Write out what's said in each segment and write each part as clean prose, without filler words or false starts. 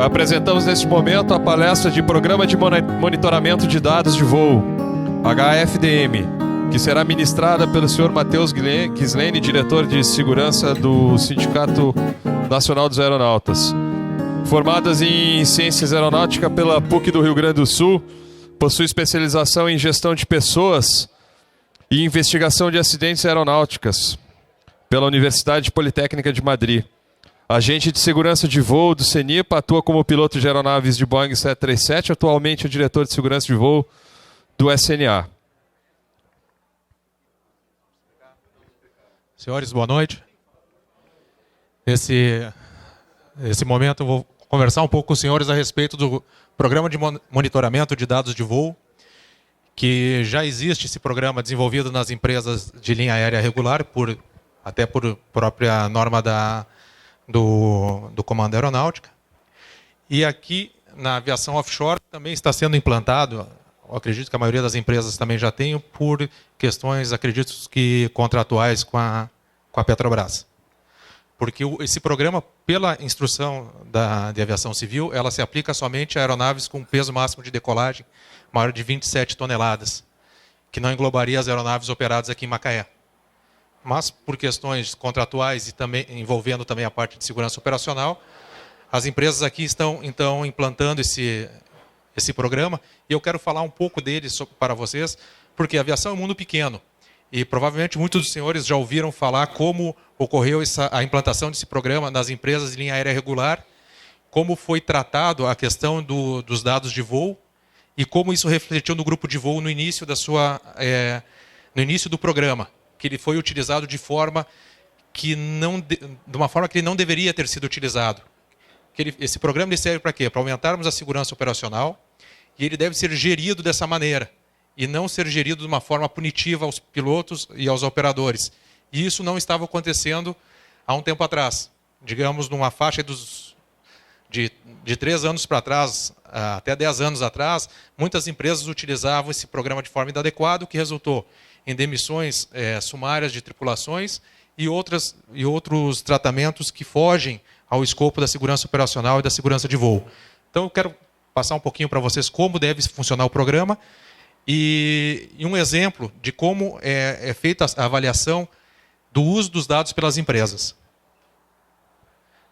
Apresentamos neste momento a palestra de Programa de Monitoramento de Dados de Voo, HFDM, que será ministrada pelo Sr. Matheus Ghislene, diretor de segurança do Sindicato Nacional dos Aeronautas. Formadas em Ciências Aeronáuticas pela PUC do Rio Grande do Sul, possui especialização em Gestão de Pessoas e Investigação de Acidentes Aeronáuticas pela Universidade Politécnica de Madrid. Agente de segurança de voo do CENIPA, atua como piloto de aeronaves de Boeing 737, atualmente é diretor de segurança de voo do SNA. Senhores, boa noite. Nesse momento eu vou conversar um pouco com os senhores a respeito do Programa de Monitoramento de Dados de Voo, que já existe esse programa desenvolvido nas empresas de linha aérea regular, até por própria norma do Comando Aeronáutica. E aqui, na aviação offshore, também está sendo implantado, eu acredito que a maioria das empresas também já tem, por questões, acredito que contratuais com a Petrobras. Porque esse programa, pela instrução de aviação civil, ela se aplica somente a aeronaves com peso máximo de decolagem maior de 27 toneladas, que não englobaria as aeronaves operadas aqui em Macaé. Mas, por questões contratuais e também envolvendo também a parte de segurança operacional, as empresas aqui estão, então, implantando esse programa, e eu quero falar um pouco dele para vocês, porque a aviação é um mundo pequeno, e provavelmente muitos dos senhores já ouviram falar como ocorreu a implantação desse programa nas empresas de linha aérea regular, como foi tratado a questão dos dados de voo, e como isso refletiu no grupo de voo no início no início do programa, que ele foi utilizado de uma forma que ele não deveria ter sido utilizado. Esse programa ele serve para quê? Para aumentarmos a segurança operacional, e ele deve ser gerido dessa maneira, e não ser gerido de uma forma punitiva aos pilotos e aos operadores. E isso não estava acontecendo há um tempo atrás. Digamos, numa faixa de 3 anos para trás, até 10 anos atrás, muitas empresas utilizavam esse programa de forma inadequada, o que resultou em demissões sumárias de tripulações e outros tratamentos que fogem ao escopo da segurança operacional e da segurança de voo. Então, eu quero passar um pouquinho para vocês como deve funcionar o programa e um exemplo de como é feita a avaliação do uso dos dados pelas empresas.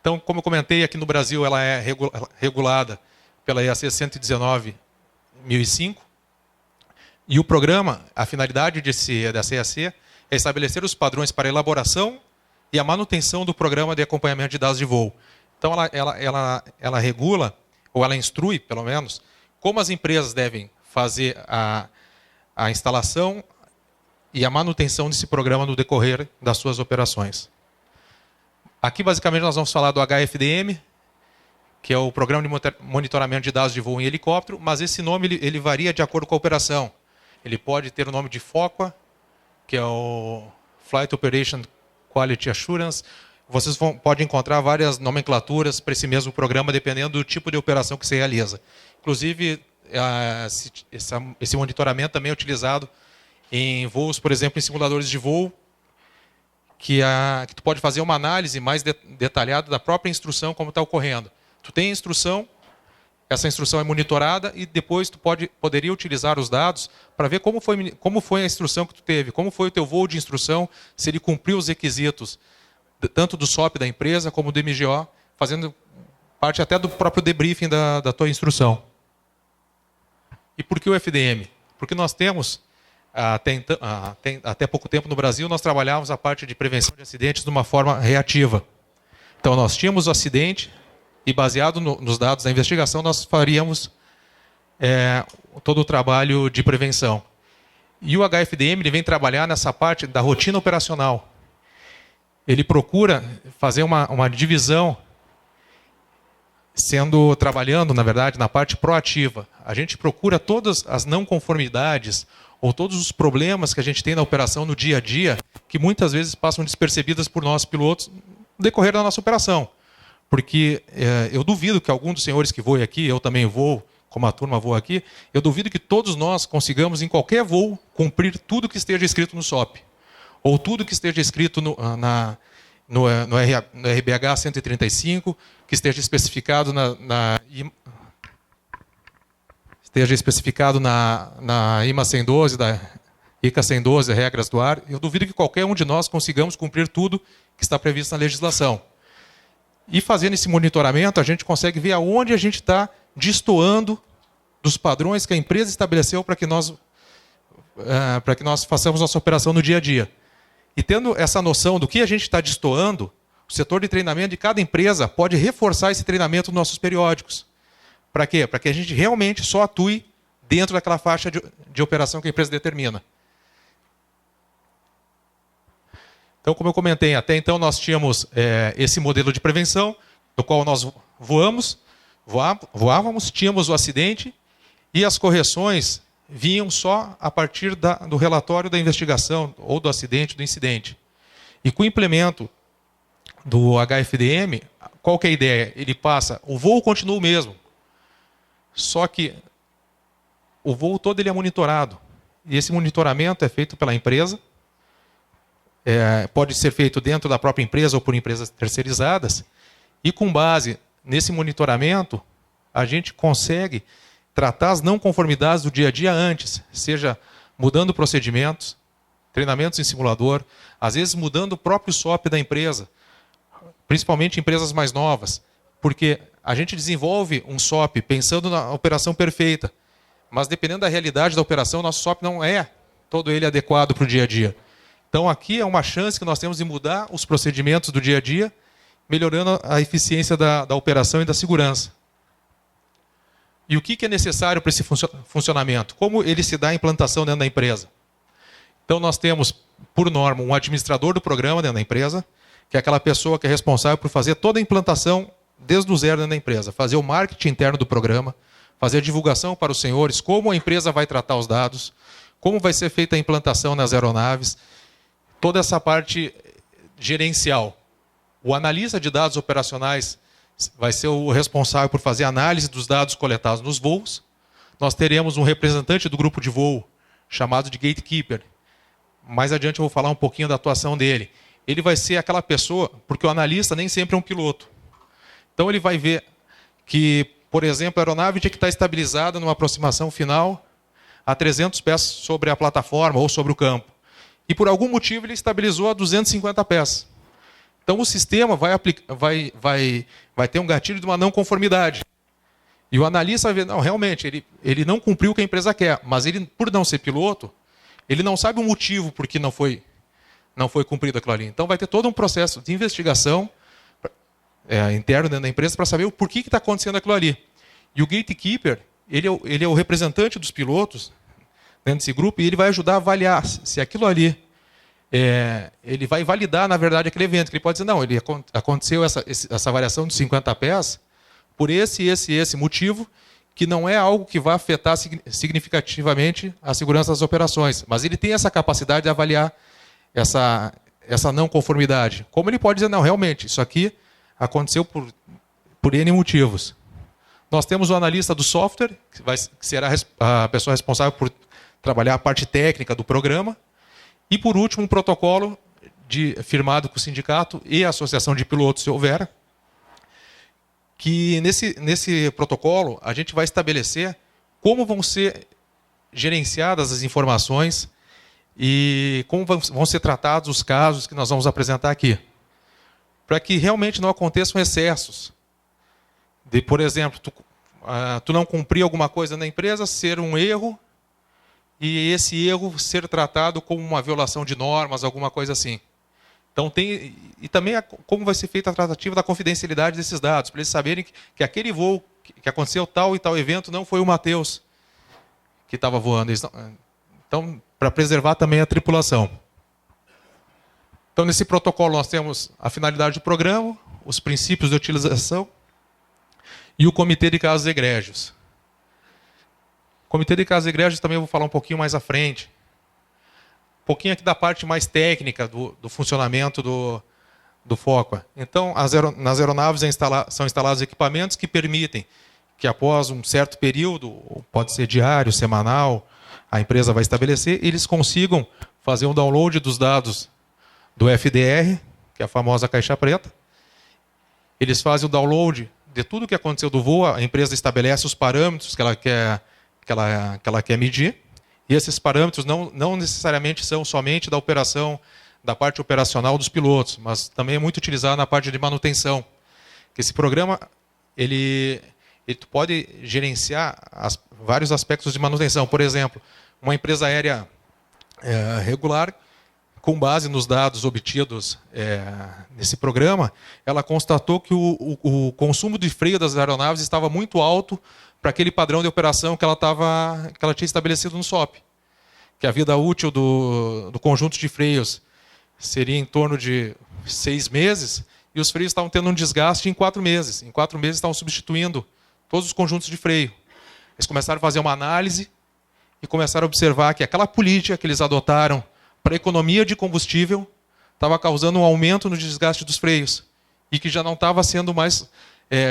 Então, como eu comentei, aqui no Brasil ela é regulada pela EAC 119.005, e o programa, a finalidade dessa EAC é estabelecer os padrões para a elaboração e a manutenção do programa de acompanhamento de dados de voo. Então, ela regula, ou ela instrui, pelo menos, como as empresas devem fazer a instalação e a manutenção desse programa no decorrer das suas operações. Aqui, basicamente, nós vamos falar do HFDM, que é o Programa de Monitoramento de Dados de Voo em Helicóptero, mas esse nome ele varia de acordo com a operação. Ele pode ter o nome de FOQA, que é o Flight Operation Quality Assurance. Vocês podem encontrar várias nomenclaturas para esse mesmo programa, dependendo do tipo de operação que se realiza. Inclusive, esse monitoramento também é utilizado em voos, por exemplo, em simuladores de voo, que tu pode fazer uma análise mais detalhada da própria instrução, como está ocorrendo. Tu tem a instrução, essa instrução é monitorada e depois tu poderia utilizar os dados para ver como foi a instrução que tu teve, como foi o teu voo de instrução, se ele cumpriu os requisitos, tanto do SOP da empresa como do MGO, fazendo parte até do próprio debriefing da tua instrução. E por que o FDM? Porque nós temos, até pouco tempo no Brasil, nós trabalhávamos a parte de prevenção de acidentes de uma forma reativa. Então nós tínhamos o acidente, e baseado nos dados da investigação, nós faríamos todo o trabalho de prevenção. E o HFDM ele vem trabalhar nessa parte da rotina operacional. Ele procura fazer uma divisão, trabalhando, na verdade, na parte proativa. A gente procura todas as não conformidades ou todos os problemas que a gente tem na operação no dia a dia, que muitas vezes passam despercebidas por nós pilotos no decorrer da nossa operação. Porque eu duvido que algum dos senhores que voe aqui, eu também vou, como a turma voa aqui, eu duvido que todos nós consigamos, em qualquer voo, cumprir tudo que esteja escrito no SOP. Ou tudo que esteja escrito no RBH 135, que esteja especificado na IMA 112, da ICA 112, regras do ar. Eu duvido que qualquer um de nós consigamos cumprir tudo que está previsto na legislação. E fazendo esse monitoramento, a gente consegue ver aonde a gente está destoando dos padrões que a empresa estabeleceu para que nós façamos nossa operação no dia a dia. E tendo essa noção do que a gente está destoando, o setor de treinamento de cada empresa pode reforçar esse treinamento nos nossos periódicos. Para quê? Para que a gente realmente só atue dentro daquela faixa de operação que a empresa determina. Então, como eu comentei, até então nós tínhamos esse modelo de prevenção, no qual nós voávamos, tínhamos o acidente e as correções vinham só a partir do relatório da investigação, ou do acidente, do incidente. E com o implemento do HFDM, qual que é a ideia? Ele passa, o voo continua o mesmo, só que o voo todo ele é monitorado. E esse monitoramento é feito pela empresa, pode ser feito dentro da própria empresa ou por empresas terceirizadas, e com base nesse monitoramento, a gente consegue tratar as não conformidades do dia a dia antes, seja mudando procedimentos, treinamentos em simulador, às vezes mudando o próprio SOP da empresa, principalmente empresas mais novas, porque a gente desenvolve um SOP pensando na operação perfeita, mas dependendo da realidade da operação, nosso SOP não é todo ele adequado para o dia a dia. Então aqui é uma chance que nós temos de mudar os procedimentos do dia a dia, melhorando a eficiência da operação e da segurança. E o que é necessário para esse funcionamento? Como ele se dá a implantação dentro da empresa? Então nós temos, por norma, um administrador do programa dentro da empresa, que é aquela pessoa que é responsável por fazer toda a implantação desde o zero dentro da empresa, fazer o marketing interno do programa, fazer a divulgação para os senhores, como a empresa vai tratar os dados, como vai ser feita a implantação nas aeronaves, toda essa parte gerencial. O analista de dados operacionais vai ser o responsável por fazer a análise dos dados coletados nos voos. Nós teremos um representante do grupo de voo, chamado de gatekeeper. Mais adiante eu vou falar um pouquinho da atuação dele. Ele vai ser aquela pessoa, porque o analista nem sempre é um piloto. Então ele vai ver que, por exemplo, a aeronave tinha que estar estabilizada numa aproximação final a 300 pés sobre a plataforma ou sobre o campo. E por algum motivo ele estabilizou a 250 pés. Então o sistema vai ter um gatilho de uma não conformidade. E o analista vai ver, não, realmente, ele não cumpriu o que a empresa quer, mas ele, por não ser piloto, ele não sabe o motivo por que não foi cumprido aquilo ali. Então vai ter todo um processo de investigação interno dentro da empresa para saber o porquê que está acontecendo aquilo ali. E o gatekeeper, ele é o representante dos pilotos dentro desse grupo e ele vai ajudar a avaliar se aquilo ali ele vai validar, na verdade, aquele evento. Que ele pode dizer, não, aconteceu essa variação de 50 pés por esse motivo, que não é algo que vai afetar significativamente a segurança das operações. Mas ele tem essa capacidade de avaliar essa não conformidade. Como ele pode dizer, não, realmente, isso aqui aconteceu por N motivos. Nós temos o analista do software, que será a pessoa responsável por trabalhar a parte técnica do programa. E, por último, um protocolo firmado com o sindicato e a associação de pilotos, se houver, que nesse protocolo a gente vai estabelecer como vão ser gerenciadas as informações e como vão ser tratados os casos que nós vamos apresentar aqui. Para que realmente não aconteçam excessos. Por exemplo, tu não cumprir alguma coisa na empresa, ser um erro, e esse erro ser tratado como uma violação de normas, alguma coisa assim. Então e também como vai ser feita a tratativa da confidencialidade desses dados, para eles saberem que aquele voo que aconteceu tal e tal evento não foi o Matheus que estava voando. Então, para preservar também a tripulação. Então, nesse protocolo nós temos a finalidade do programa, os princípios de utilização e o comitê de casos egrégios. O comitê de casos egrégios também eu vou falar um pouquinho mais à frente. Um pouquinho aqui da parte mais técnica do funcionamento do FOCA. Então, nas aeronaves são instalados equipamentos que permitem que após um certo período, pode ser diário, semanal, a empresa vai estabelecer, eles consigam fazer um download dos dados do FDR, que é a famosa caixa preta. Eles fazem o download de tudo o que aconteceu do voo, a empresa estabelece os parâmetros que ela quer medir, e esses parâmetros não necessariamente são somente da parte operacional dos pilotos, mas também é muito utilizado na parte de manutenção. Que esse programa ele pode gerenciar vários aspectos de manutenção. Por exemplo, uma empresa aérea regular, com base nos dados obtidos nesse programa, ela constatou que o consumo de freio das aeronaves estava muito alto para aquele padrão de operação que ela tinha estabelecido no SOP. Que a vida útil do conjunto de freios seria em torno de 6 meses, e os freios estavam tendo um desgaste em 4 meses. Em 4 meses estavam substituindo todos os conjuntos de freio. Eles começaram a fazer uma análise e começaram a observar que aquela política que eles adotaram para economia de combustível estava causando um aumento no desgaste dos freios e que já não estava sendo mais,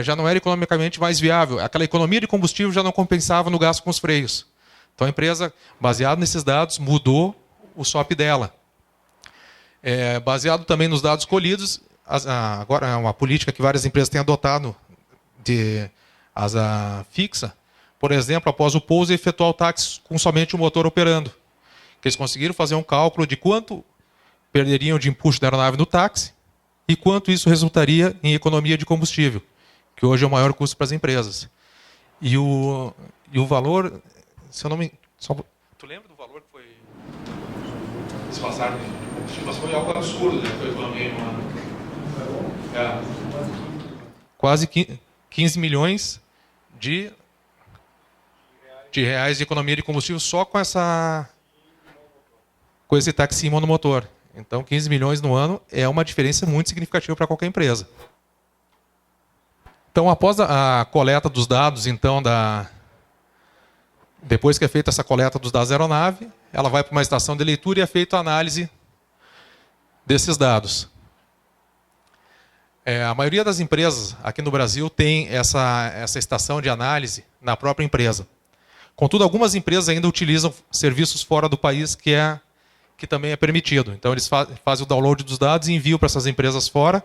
já não era economicamente mais viável. Aquela economia de combustível já não compensava no gasto com os freios. Então a empresa, baseado nesses dados, mudou o SOP dela. Baseado também nos dados colhidos, agora é uma política que várias empresas têm adotado de asa fixa, por exemplo, após o pouso, efetuar o táxi com somente o motor operando. Que eles conseguiram fazer um cálculo de quanto perderiam de empuxo da aeronave no táxi e quanto isso resultaria em economia de combustível, que hoje é o maior custo para as empresas. E o valor, se eu não me... Tu lembra do valor que foi desfassado de combustível? Mas foi algo absurdo, né? Foi a economia em um ano. Quase 15 milhões de reais de economia de combustível só com esse táxi monomotor. Então, 15 milhões no ano é uma diferença muito significativa para qualquer empresa. Então, após a coleta dos dados, então, depois que é feita essa coleta dos dados da aeronave, ela vai para uma estação de leitura e é feita a análise desses dados. A maioria das empresas aqui no Brasil tem essa estação de análise na própria empresa. Contudo, algumas empresas ainda utilizam serviços fora do país, que também é permitido. Então, eles fazem o download dos dados e enviam para essas empresas fora,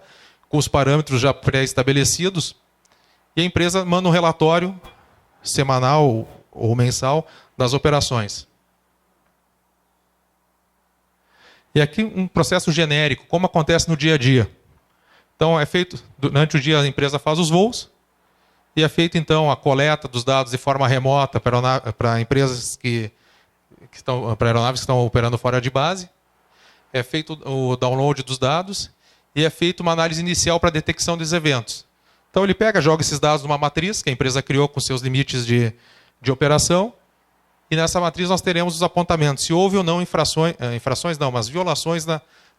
com os parâmetros já pré-estabelecidos, e a empresa manda um relatório semanal ou mensal das operações. E aqui um processo genérico, como acontece no dia a dia. Então, é feito, durante o dia a empresa faz os voos, e é feita então a coleta dos dados de forma remota para empresas para aeronaves que estão operando fora de base. É feito o download dos dados e é feita uma análise inicial para a detecção dos eventos. Então ele joga esses dados numa matriz que a empresa criou com seus limites de operação, e nessa matriz nós teremos os apontamentos, se houve ou não mas violações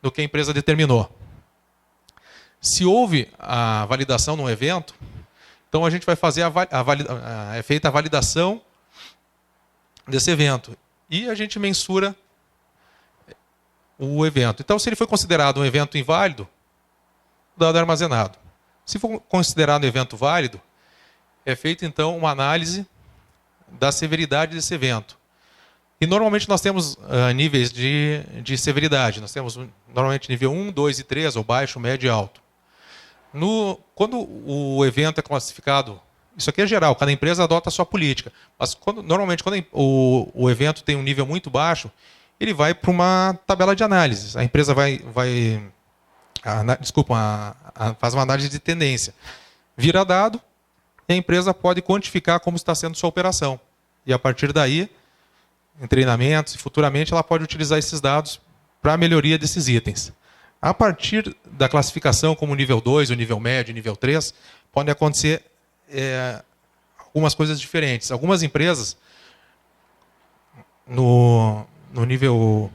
do que a empresa determinou. Se houve a validação num evento, então a gente vai fazer é feita a validação desse evento e a gente mensura o evento. Então, se ele foi considerado um evento inválido, o dado é armazenado. Se for considerado um evento válido, é feita então uma análise da severidade desse evento. E normalmente nós temos níveis de severidade. Nós temos normalmente nível 1, 2 e 3, ou baixo, médio e alto. Quando o evento é classificado, isso aqui é geral, cada empresa adota a sua política, mas normalmente quando o evento tem um nível muito baixo, ele vai para uma tabela de análise. A empresa faz uma análise de tendência. Vira dado e a empresa pode quantificar como está sendo sua operação. E a partir daí, em treinamentos e futuramente, ela pode utilizar esses dados para a melhoria desses itens. A partir da classificação como nível 2, o nível médio, o nível 3, podem acontecer algumas coisas diferentes. Algumas empresas, no nível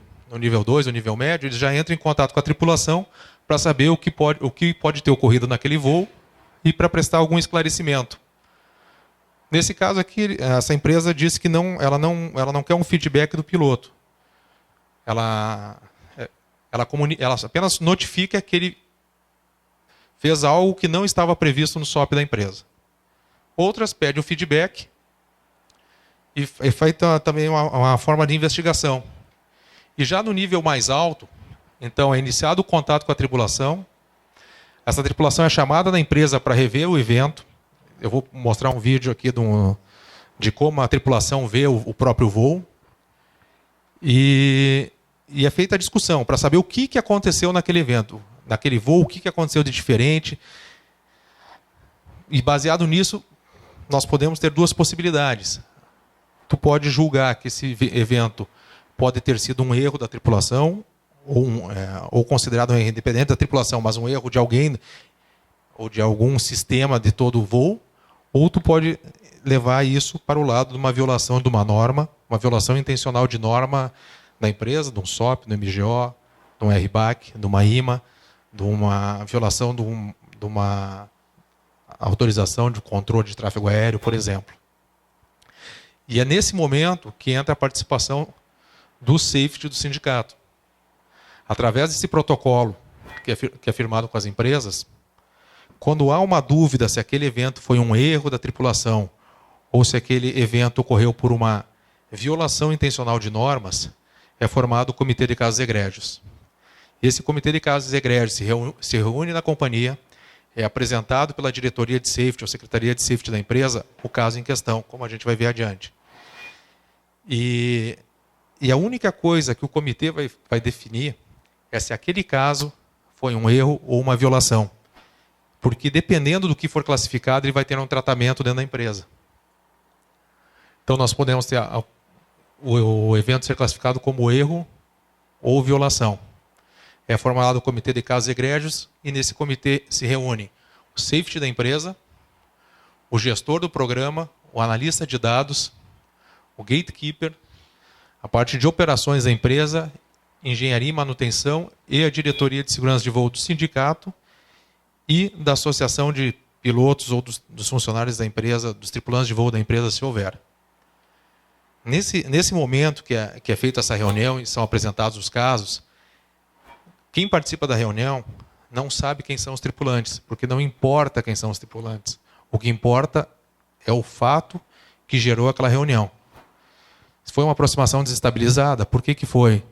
2, o nível médio, eles já entram em contato com a tripulação para saber o que pode ter ocorrido naquele voo e para prestar algum esclarecimento. Nesse caso aqui, essa empresa disse que ela não quer um feedback do piloto. Ela apenas notifica que ele fez algo que não estava previsto no SOP da empresa. Outras pedem um feedback e é feita também uma forma de investigação. E já no nível mais alto, então é iniciado o contato com a tripulação, Essa tripulação é chamada na empresa para rever o evento. Eu vou mostrar um vídeo aqui de como a tripulação vê o próprio voo. E é feita a discussão para saber o que aconteceu naquele evento, naquele voo, o que aconteceu de diferente. E baseado nisso, nós podemos ter duas possibilidades. Tu pode julgar que esse evento pode ter sido um erro da tripulação, ou considerado independente da tripulação, mas um erro de alguém ou de algum sistema de todo o voo, ou tu pode levar isso para o lado de uma violação de uma norma, uma violação intencional de norma da empresa, de um SOP, do MGO, de um RBAC, de uma IMA, de uma violação de uma autorização de controle de tráfego aéreo, por exemplo. E é nesse momento que entra a participação do safety do sindicato. Através desse protocolo que é firmado com as empresas, quando há uma dúvida se aquele evento foi um erro da tripulação ou se aquele evento ocorreu por uma violação intencional de normas, é formado o Comitê de Casos Egrégios. Esse Comitê de Casos Egrégios se reúne na companhia, é apresentado pela diretoria de safety ou secretaria de safety da empresa o caso em questão, como a gente vai ver adiante. E a única coisa que o comitê vai definir é se aquele caso foi um erro ou uma violação. Porque dependendo do que for classificado, ele vai ter um tratamento dentro da empresa. Então nós podemos ter o evento ser classificado como erro ou violação. É formado o Comitê de Casos Egrégios e nesse comitê se reúne o safety da empresa, o gestor do programa, o analista de dados, o gatekeeper, a parte de operações da empresa, engenharia e manutenção e a diretoria de segurança de voo do sindicato e da associação de pilotos ou dos funcionários da empresa, dos tripulantes de voo da empresa, se houver. Nesse momento que é feita essa reunião e são apresentados os casos, quem participa da reunião não sabe quem são os tripulantes, porque não importa quem são os tripulantes. O que importa é o fato que gerou aquela reunião. Se foi uma aproximação desestabilizada, por que foi?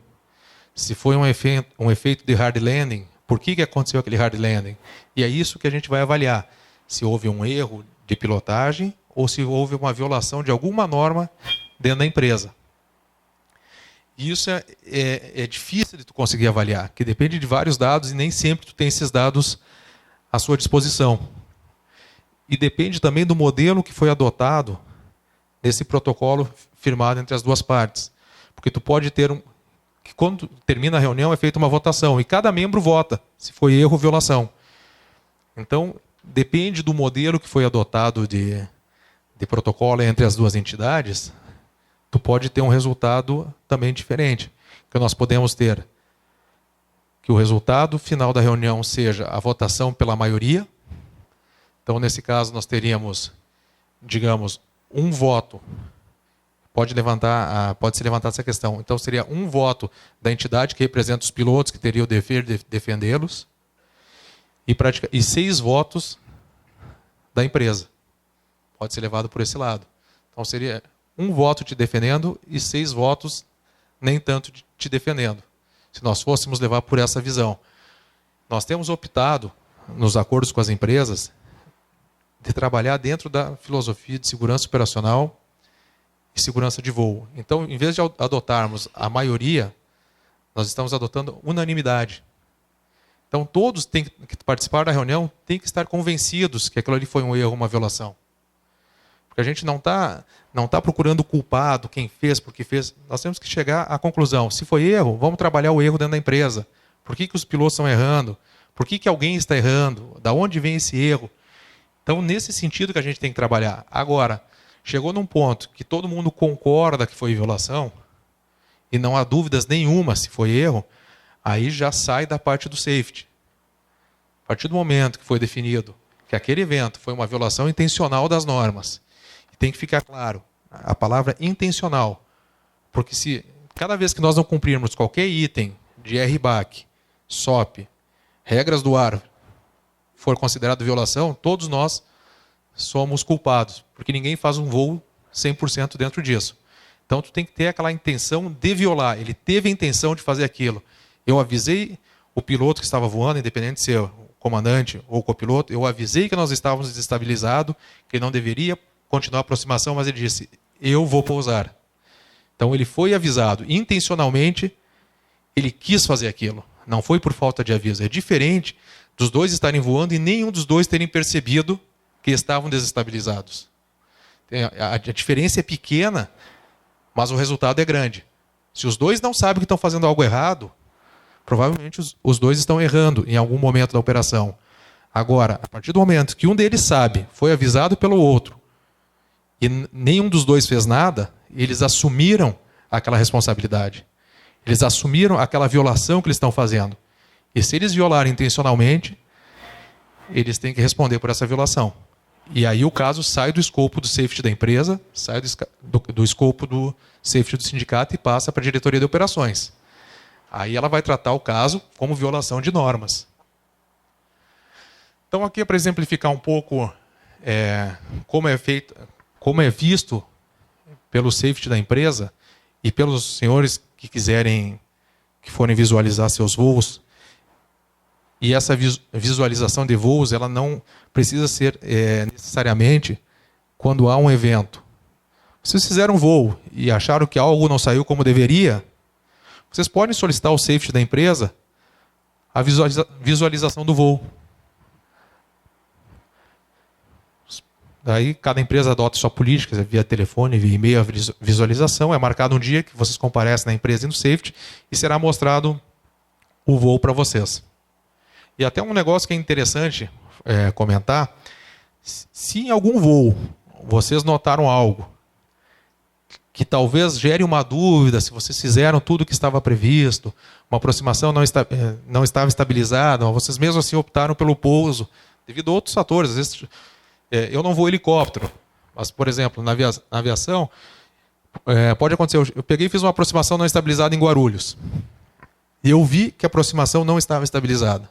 Se foi um efeito de hard landing, por que aconteceu aquele hard landing? E é isso que a gente vai avaliar. Se houve um erro de pilotagem ou se houve uma violação de alguma norma dentro da empresa. E isso é difícil de tu conseguir avaliar, que depende de vários dados e nem sempre tu tem esses dados à sua disposição. E depende também do modelo que foi adotado nesse protocolo firmado entre as duas partes. Porque tu pode ter que quando termina a reunião é feita uma votação e cada membro vota se foi erro ou violação. Então, depende do modelo que foi adotado de protocolo entre as duas entidades, tu pode ter um resultado também diferente. Que nós podemos ter que o resultado final da reunião seja a votação pela maioria. Então, nesse caso, nós teríamos, digamos, um voto. Pode se levantar essa questão. Então, seria um voto da entidade que representa os pilotos, que teria o dever de defendê-los, e 6 votos da empresa. Pode ser levado por esse lado. Então, seria um voto te defendendo e 6 votos nem tanto te defendendo. Se nós fôssemos levar por essa visão. Nós temos optado, nos acordos com as empresas, de trabalhar dentro da filosofia de segurança operacional e segurança de voo. Então, em vez de adotarmos a maioria, nós estamos adotando unanimidade. Então, todos que participar da reunião têm que estar convencidos que aquilo ali foi um erro, uma violação. Porque a gente não tá procurando o culpado, quem fez, porque fez. Nós temos que chegar à conclusão. Se foi erro, vamos trabalhar o erro dentro da empresa. Por que os pilotos estão errando? Por que alguém está errando? Da onde vem esse erro? Então, nesse sentido que a gente tem que trabalhar. Agora, chegou num ponto que todo mundo concorda que foi violação, e não há dúvidas nenhuma se foi erro, aí já sai da parte do safety. A partir do momento que foi definido que aquele evento foi uma violação intencional das normas, tem que ficar claro, a palavra intencional, porque se cada vez que nós não cumprirmos qualquer item de RBAC, SOP, regras do ar, for considerado violação, todos nós somos culpados, porque ninguém faz um voo 100% dentro disso. Então tu tem que ter aquela intenção de violar, ele teve a intenção de fazer aquilo. Eu avisei o piloto que estava voando, independente de ser comandante ou copiloto, eu avisei que nós estávamos desestabilizados, que não deveria continuar a aproximação, mas ele disse, eu vou pousar. Então ele foi avisado intencionalmente, ele quis fazer aquilo. Não foi por falta de aviso. É diferente dos dois estarem voando e nenhum dos dois terem percebido que estavam desestabilizados. A diferença é pequena, mas o resultado é grande. Se os dois não sabem que estão fazendo algo errado, provavelmente os dois estão errando em algum momento da operação. Agora, a partir do momento que um deles sabe, foi avisado pelo outro, e nenhum dos dois fez nada, eles assumiram aquela responsabilidade. Eles assumiram aquela violação que eles estão fazendo. E se eles violarem intencionalmente, eles têm que responder por essa violação. E aí o caso sai do escopo do safety da empresa, sai do escopo do safety do sindicato e passa para a diretoria de operações. Aí ela vai tratar o caso como violação de normas. Então aqui é para exemplificar um pouco como é visto pelo safety da empresa e pelos senhores que forem visualizar seus voos. E essa visualização de voos, ela não precisa ser necessariamente quando há um evento. Vocês fizeram um voo e acharam que algo não saiu como deveria, vocês podem solicitar ao safety da empresa a visualização do voo. Daí cada empresa adota sua política, via telefone, via e-mail, a visualização. É marcado um dia que vocês comparecem na empresa e no safety e será mostrado o voo para vocês. E até um negócio que é interessante comentar, se em algum voo vocês notaram algo que talvez gere uma dúvida, se vocês fizeram tudo o que estava previsto, uma aproximação não estava estabilizada, vocês mesmo assim optaram pelo pouso, devido a outros fatores. Às vezes, eu não vou helicóptero, mas, por exemplo, na aviação, pode acontecer, eu peguei e fiz uma aproximação não estabilizada em Guarulhos. E eu vi que a aproximação não estava estabilizada.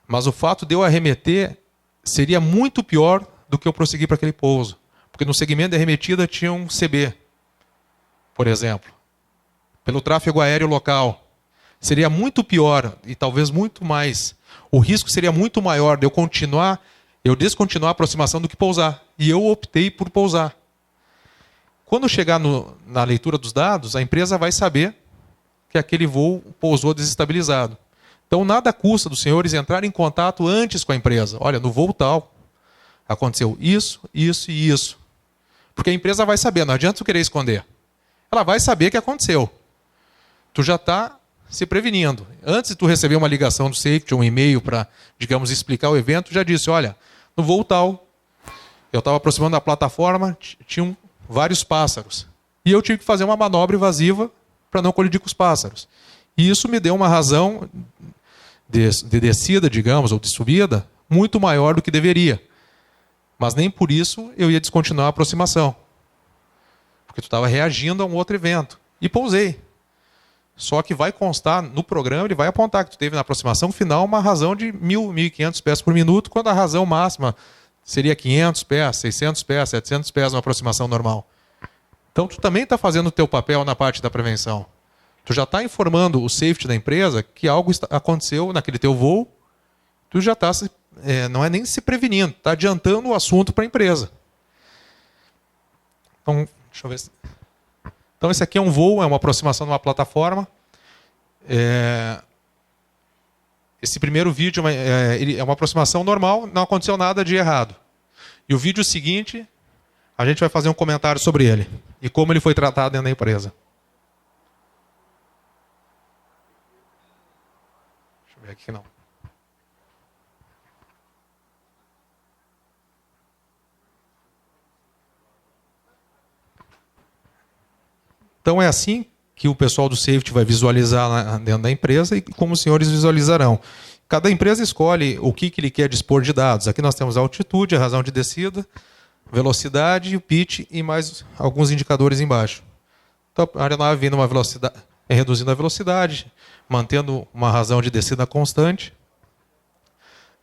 Mas o fato de eu arremeter seria muito pior do que eu prosseguir para aquele pouso. Porque no segmento de arremetida tinha um CB, por exemplo. Pelo tráfego aéreo local. Seria muito pior e talvez muito mais. O risco seria muito maior de eu descontinuar a aproximação do que pousar. E eu optei por pousar. Quando chegar na leitura dos dados, a empresa vai saber que aquele voo pousou desestabilizado. Então, nada custa dos senhores entrarem em contato antes com a empresa. Olha, no voo tal, aconteceu isso, isso e isso. Porque a empresa vai saber, não adianta tu querer esconder. Ela vai saber que aconteceu. Tu já está se prevenindo. Antes de tu receber uma ligação do safety, um e-mail para, digamos, explicar o evento, já disse, olha, no voo tal, eu estava aproximando da plataforma, tinham vários pássaros. E eu tive que fazer uma manobra evasiva para não colidir com os pássaros. E isso me deu uma razão de descida, digamos, ou de subida, muito maior do que deveria. Mas nem por isso eu ia descontinuar a aproximação. Porque tu estava reagindo a um outro evento. E pousei. Só que vai constar no programa, ele vai apontar que tu teve na aproximação final uma razão de 1.000, 1.500 pés por minuto, quando a razão máxima seria 500 pés, 600 pés, 700 pés na aproximação normal. Então tu também está fazendo o teu papel na parte da prevenção. Tu já está informando o safety da empresa que algo aconteceu naquele teu voo, tu já está, não é nem se prevenindo, está adiantando o assunto para a empresa. Então, deixa eu ver. Então, esse aqui é um voo, é uma aproximação de uma plataforma. Esse primeiro vídeo é uma aproximação normal, não aconteceu nada de errado. E o vídeo seguinte, a gente vai fazer um comentário sobre ele e como ele foi tratado dentro da empresa. Aqui não. Então é assim que o pessoal do safety vai visualizar dentro da empresa e como os senhores visualizarão. Cada empresa escolhe o que ele quer dispor de dados. Aqui nós temos a altitude, a razão de descida, velocidade, o pitch e mais alguns indicadores embaixo. Então a aeronave vindo uma velocidade, reduzindo a velocidade, mantendo uma razão de descida constante.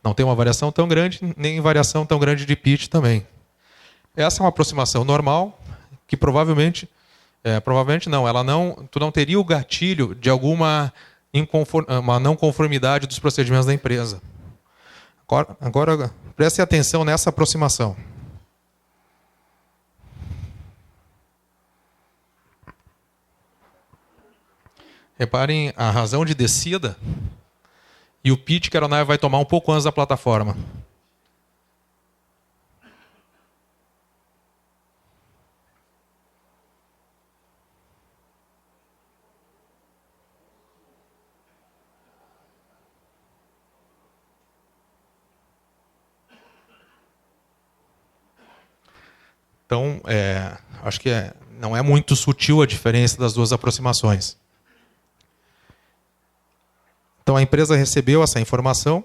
Não tem uma variação tão grande, nem variação tão grande de pitch também. Essa é uma aproximação normal, que provavelmente não, tu não teria o gatilho de alguma uma não conformidade dos procedimentos da empresa. Agora preste atenção nessa aproximação. Reparem a razão de descida e o pitch que a aeronave vai tomar um pouco antes da plataforma. Então, acho que não é muito sutil a diferença das duas aproximações. Então, a empresa recebeu essa informação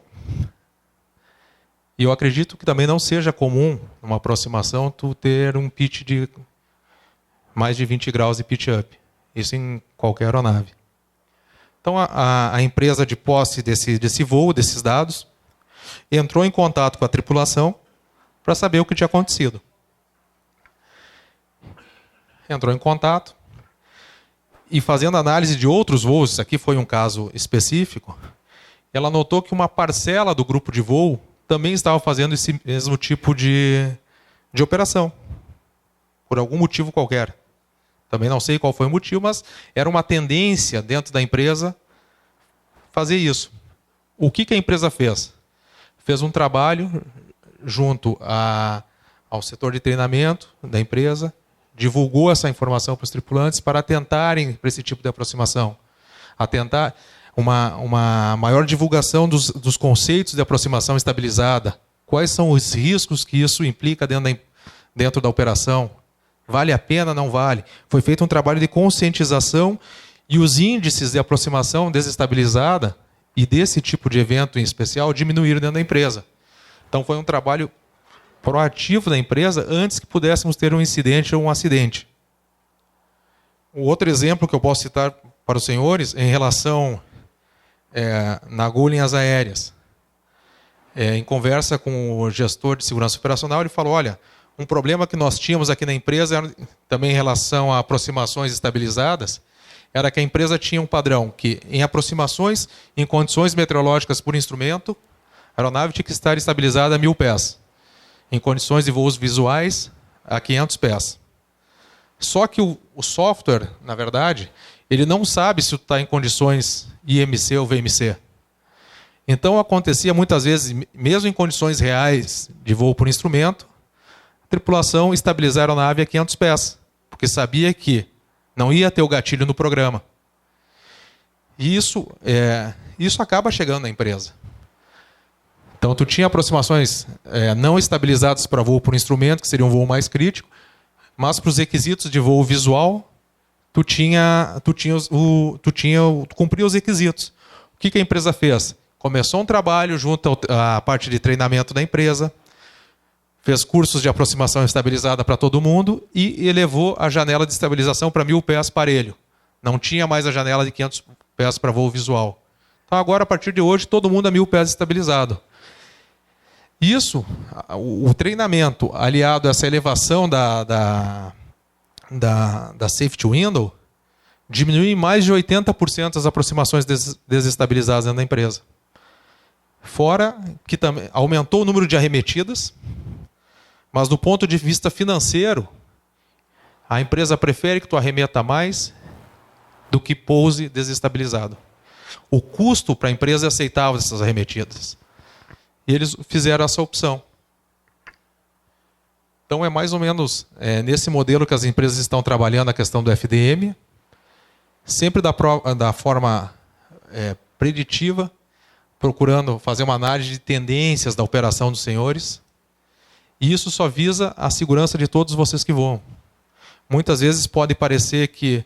e eu acredito que também não seja comum, numa aproximação, tu ter um pitch de mais de 20 graus de pitch up. Isso em qualquer aeronave. Então, a empresa de posse desse voo, desses dados, entrou em contato com a tripulação para saber o que tinha acontecido. Entrou em contato e, fazendo análise de outros voos, isso aqui foi um caso específico, ela notou que uma parcela do grupo de voo também estava fazendo esse mesmo tipo de operação, por algum motivo qualquer. Também não sei qual foi o motivo, mas era uma tendência dentro da empresa fazer isso. O que a empresa fez? Fez um trabalho junto ao setor de treinamento da empresa, divulgou essa informação para os tripulantes para atentarem para esse tipo de aproximação. Atentar uma maior divulgação dos conceitos de aproximação estabilizada. Quais são os riscos que isso implica dentro da operação? Vale a pena, não vale? Foi feito um trabalho de conscientização e os índices de aproximação desestabilizada e desse tipo de evento em especial diminuíram dentro da empresa. Então foi um trabalho proativo da empresa antes que pudéssemos ter um incidente ou um acidente. O outro exemplo que eu posso citar para os senhores em relação na Gol Linhas Aéreas. Em conversa com o gestor de segurança operacional, ele falou, olha, um problema que nós tínhamos aqui na empresa, também em relação a aproximações estabilizadas, era que a empresa tinha um padrão que, em aproximações, em condições meteorológicas por instrumento, a aeronave tinha que estar estabilizada a 1000 pés. Em condições de voos visuais, a 500 pés. Só que o software, na verdade, ele não sabe se está em condições IMC ou VMC. Então, acontecia muitas vezes, mesmo em condições reais de voo por instrumento, a tripulação estabilizar a aeronave a 500 pés, porque sabia que não ia ter o gatilho no programa. E isso acaba chegando na empresa. Então, tu tinha aproximações não estabilizadas para voo por instrumento, que seria um voo mais crítico, mas para os requisitos de voo visual, tu cumpria os requisitos. O que a empresa fez? Começou um trabalho junto à parte de treinamento da empresa, fez cursos de aproximação estabilizada para todo mundo e elevou a janela de estabilização para 1000 pés parelho. Não tinha mais a janela de 500 pés para voo visual. Então, agora, a partir de hoje, todo mundo a 1000 pés estabilizado. Isso, o treinamento aliado a essa elevação da safety window, diminui em mais de 80% as aproximações desestabilizadas dentro da empresa. Fora que também aumentou o número de arremetidas, mas do ponto de vista financeiro, a empresa prefere que tu arremeta mais do que pouse desestabilizado. O custo para a empresa é aceitável dessas arremetidas. E eles fizeram essa opção. Então é mais ou menos nesse modelo que as empresas estão trabalhando a questão do FDM, sempre da forma preditiva, procurando fazer uma análise de tendências da operação dos senhores. E isso só visa a segurança de todos vocês que voam. Muitas vezes pode parecer que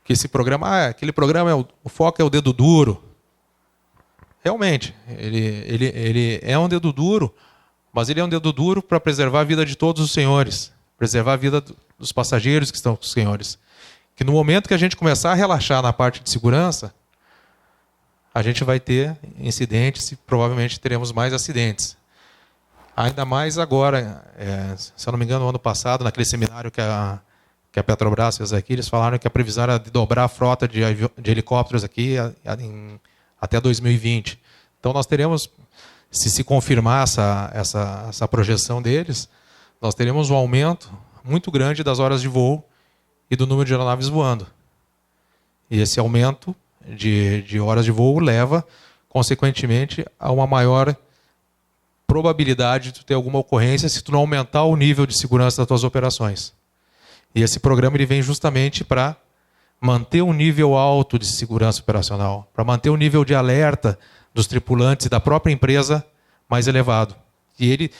esse programa, aquele programa, o foco é o dedo duro. Realmente, ele é um dedo duro, mas ele é um dedo duro para preservar a vida de todos os senhores, preservar a vida dos passageiros que estão com os senhores. Que no momento que a gente começar a relaxar na parte de segurança, a gente vai ter incidentes e provavelmente teremos mais acidentes. Ainda mais agora, se eu não me engano, no ano passado, naquele seminário que a Petrobras fez aqui, eles falaram que a previsão era de dobrar a frota de helicópteros aqui até 2020. Então nós teremos se confirmar essa projeção deles, nós teremos um aumento muito grande das horas de voo e do número de aeronaves voando. E esse aumento de horas de voo leva, consequentemente, a uma maior probabilidade de tu ter alguma ocorrência se tu não aumentar o nível de segurança das tuas operações. E esse programa ele vem justamente para manter um nível alto de segurança operacional, para manter o nível de alerta dos tripulantes e da própria empresa mais elevado. E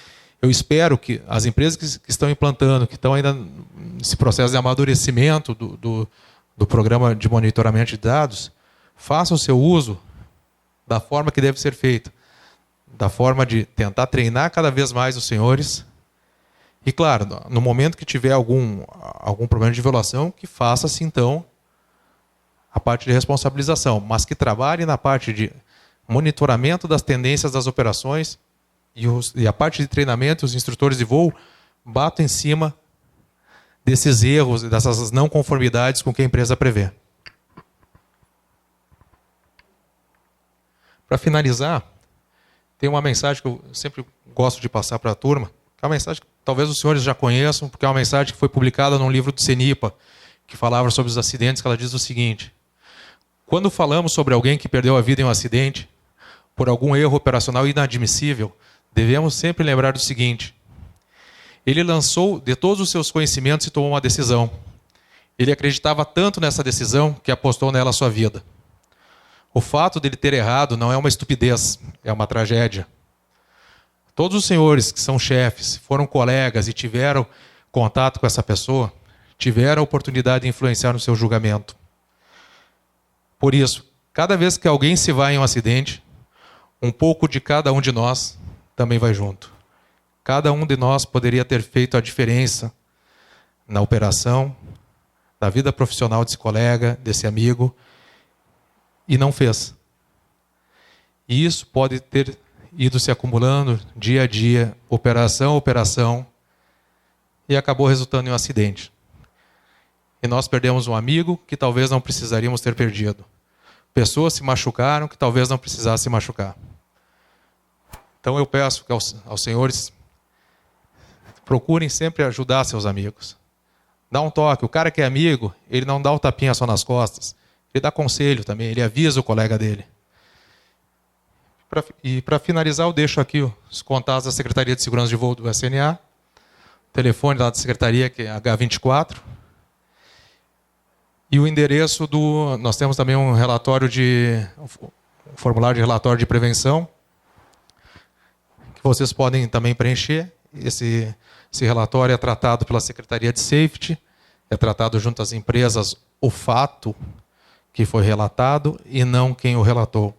eu espero que as empresas que estão implantando, que estão ainda nesse processo de amadurecimento do programa de monitoramento de dados, façam o seu uso da forma que deve ser feito, da forma de tentar treinar cada vez mais os senhores. E, claro, no momento que tiver algum problema de violação, que faça-se, então, a parte de responsabilização, mas que trabalhe na parte de monitoramento das tendências das operações e a parte de treinamento, os instrutores de voo batam em cima desses erros, dessas não conformidades com o que a empresa prevê. Para finalizar, tem uma mensagem que eu sempre gosto de passar para a turma, que é uma mensagem que talvez os senhores já conheçam, porque é uma mensagem que foi publicada num livro do CENIPA, que falava sobre os acidentes, que ela diz o seguinte: quando falamos sobre alguém que perdeu a vida em um acidente, por algum erro operacional inadmissível, devemos sempre lembrar do seguinte: ele lançou de todos os seus conhecimentos e tomou uma decisão. Ele acreditava tanto nessa decisão que apostou nela a sua vida. O fato dele ter errado não é uma estupidez, é uma tragédia. Todos os senhores que são chefes, foram colegas e tiveram contato com essa pessoa, tiveram a oportunidade de influenciar no seu julgamento. Por isso, cada vez que alguém se vai em um acidente, um pouco de cada um de nós também vai junto. Cada um de nós poderia ter feito a diferença na operação, na vida profissional desse colega, desse amigo, e não fez. E isso pode ter ido se acumulando dia a dia, operação a operação, e acabou resultando em um acidente. E nós perdemos um amigo que talvez não precisaríamos ter perdido. Pessoas se machucaram que talvez não precisassem se machucar. Então eu peço que aos senhores procurem sempre ajudar seus amigos. Dá um toque. O cara que é amigo, ele não dá o tapinha só nas costas. Ele dá conselho também, ele avisa o colega dele. E para finalizar, eu deixo aqui os contatos da Secretaria de Segurança de Voo do SNA, o telefone lá da Secretaria, que é H24, e o endereço nós temos também um formulário de relatório de prevenção, que vocês podem também preencher. Esse relatório é tratado pela Secretaria de Safety, é tratado junto às empresas o fato que foi relatado e não quem o relatou.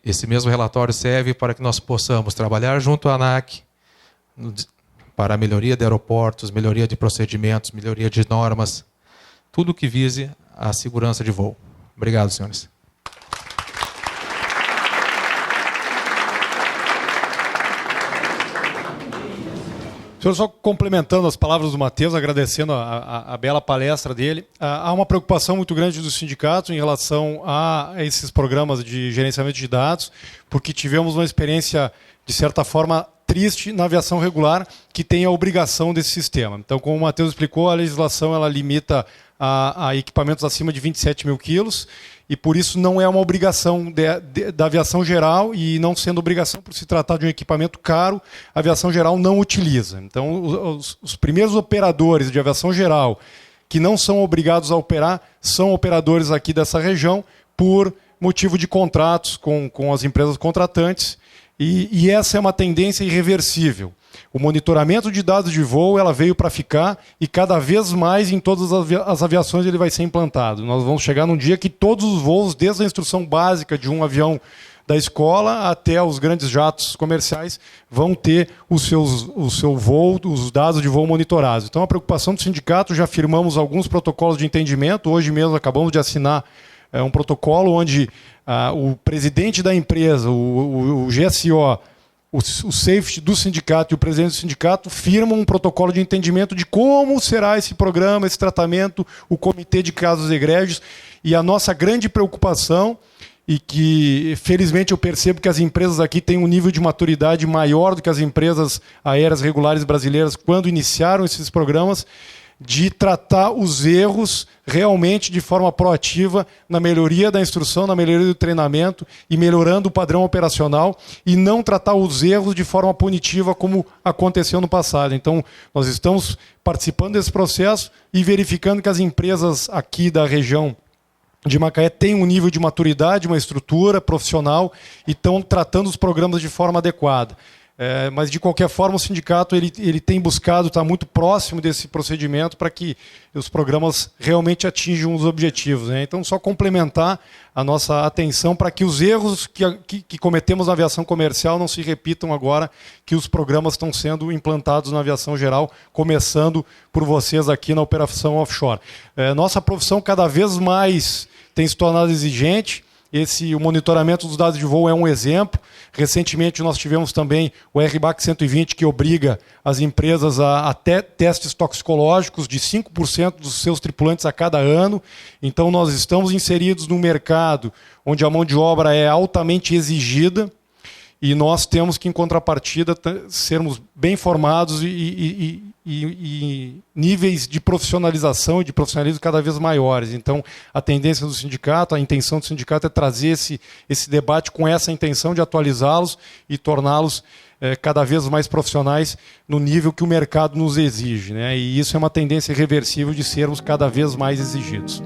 Esse mesmo relatório serve para que nós possamos trabalhar junto à ANAC para a melhoria de aeroportos, melhoria de procedimentos, melhoria de normas, tudo que vise a segurança de voo. Obrigado, senhores. Senhor, só complementando as palavras do Matheus, agradecendo a bela palestra dele, há uma preocupação muito grande dos sindicatos em relação a esses programas de gerenciamento de dados, porque tivemos uma experiência, de certa forma, triste na aviação regular, que tem a obrigação desse sistema. Então, como o Matheus explicou, a legislação ela limita a equipamentos acima de 27 mil quilos, e por isso não é uma obrigação da aviação geral, e não sendo obrigação por se tratar de um equipamento caro, a aviação geral não utiliza. Então, os primeiros operadores de aviação geral que não são obrigados a operar são operadores aqui dessa região por motivo de contratos com as empresas contratantes, e essa é uma tendência irreversível. O monitoramento de dados de voo ela veio para ficar, e cada vez mais em todas as aviações ele vai ser implantado. Nós vamos chegar num dia que todos os voos, desde a instrução básica de um avião da escola até os grandes jatos comerciais, vão ter o seu voo, os dados de voo monitorados. Então, a preocupação do sindicato, já firmamos alguns protocolos de entendimento. Hoje mesmo acabamos de assinar um protocolo onde o presidente da empresa, o GSO, o safety do sindicato e o presidente do sindicato firmam um protocolo de entendimento de como será esse programa, esse tratamento, o comitê de casos egrégios. E a nossa grande preocupação, e que, felizmente, eu percebo que as empresas aqui têm um nível de maturidade maior do que as empresas aéreas regulares brasileiras quando iniciaram esses programas, de tratar os erros realmente de forma proativa na melhoria da instrução, na melhoria do treinamento e melhorando o padrão operacional, e não tratar os erros de forma punitiva como aconteceu no passado. Então, nós estamos participando desse processo e verificando que as empresas aqui da região de Macaé têm um nível de maturidade, uma estrutura profissional e estão tratando os programas de forma adequada. Mas, de qualquer forma, o sindicato ele tem buscado estar muito próximo desse procedimento para que os programas realmente atinjam os objetivos, né? Então, só complementar a nossa atenção para que os erros que cometemos na aviação comercial não se repitam agora que os programas estão sendo implantados na aviação geral, começando por vocês aqui na operação offshore. Nossa profissão cada vez mais tem se tornado exigente. O monitoramento dos dados de voo é um exemplo. Recentemente nós tivemos também o RBAC 120, que obriga as empresas a testes toxicológicos de 5% dos seus tripulantes a cada ano. Então nós estamos inseridos num mercado onde a mão de obra é altamente exigida e nós temos que, em contrapartida, sermos bem formados e níveis de profissionalização e de profissionalismo cada vez maiores. Então, a tendência do sindicato, a intenção do sindicato é trazer esse debate com essa intenção de atualizá-los e torná-los cada vez mais profissionais no nível que o mercado nos exige, né? E isso é uma tendência irreversível de sermos cada vez mais exigidos.